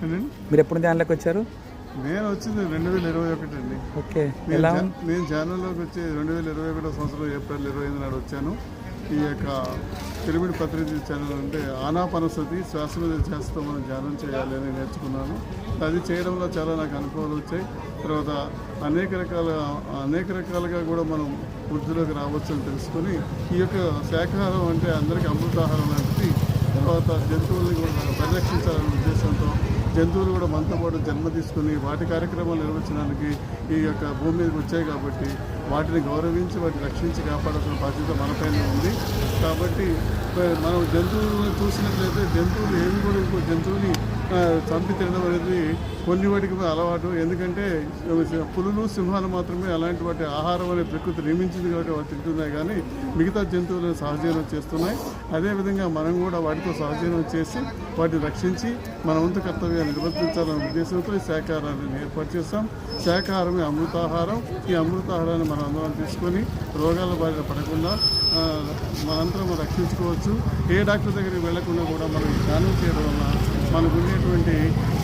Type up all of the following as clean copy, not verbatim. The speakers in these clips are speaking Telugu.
ఏంటండి? మీరు ఎప్పుడు ధ్యానంలోకి వచ్చారు? నేను వచ్చింది 2021 అండి. ఓకే, ఎలా నేను ధ్యానంలోకి వచ్చి 2021 సంవత్సరం ఏప్రిల్ 25 నాడు వచ్చాను. ఈ యొక్క పిరమిడ్ పత్రిక ఛానల్ అంటే ఆనాపానసతి శ్వాస మీద ధ్యాసతో మనం ధ్యానం చేయాలి అని నేర్చుకున్నాను. అది చేయడంలో చాలా నాకు అనుభవాలు వచ్చాయి. తర్వాత అనేక రకాలుగా కూడా మనం వృద్ధిలోకి రావచ్చు అని తెలుసుకొని ఈ యొక్క శాకాహారం అంటే అందరికీ అమృతాహారం లాంటిది. తర్వాత జంతువుల్ని కూడా పరిరక్షించాలనే ఉద్దేశంతో జంతువులు కూడా మనతో పాటు జన్మ తీసుకుని వాటి కార్యక్రమాలు నిర్వహించడానికి ఈ యొక్క భూమి మీదకి వచ్చాయి కాబట్టి వాటిని గౌరవించి వాటిని రక్షించి కాపాడాల్సిన బాధ్యత మనపైన ఉంది. కాబట్టి మనం జంతువులను చూసినట్లయితే జంతువులు ఏమి కూడా ఇంకో జంతువుని చంపి తినడం అనేది కొన్ని వాటికి అలవాటు. ఎందుకంటే పులులు సింహాలు మాత్రమే అలాంటి వాటి ఆహారం అనే ప్రకృతి నియమించింది కాబట్టి వాటి తింటున్నాయి, కానీ మిగతా జంతువులను సహజీవనం చేస్తున్నాయి. అదేవిధంగా మనం కూడా వాటితో సహజీవనం చేసి వాటిని రక్షించి మన వంతు కర్తవ్యాన్ని నిర్వర్తించాలనే ఉద్దేశంతో ఈ శాకాహారాన్ని ఏర్పాటు చేస్తాం. శాకాహారమే అమృతాహారం. ఈ అమృతాహారాన్ని మనం అందరం తీసుకొని రోగాల బారిన పడకుండా మనందరం రక్షించుకోవచ్చు. ఏ డాక్టర్ దగ్గరికి వెళ్లకుండా కూడా మనం ధ్యానం చేయడం వల్ల మనకు ఉండేటువంటి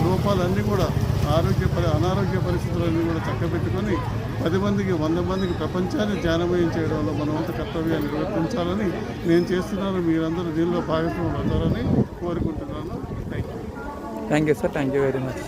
రూపాలన్నీ కూడా అనారోగ్య పరిస్థితులన్నీ కూడా చక్కబెట్టుకొని 10 మందికి 100 మందికి ప్రపంచాన్ని ధ్యానమయం చేయడం వల్ల మన వంతు కర్తవ్యాన్ని నిర్వర్తించాలని నేను చేస్తున్నాను. మీరందరూ దీనిలో భాగస్వాములు అవుతారని కోరుకుంటున్నాను. Thank you sir, thank you very much.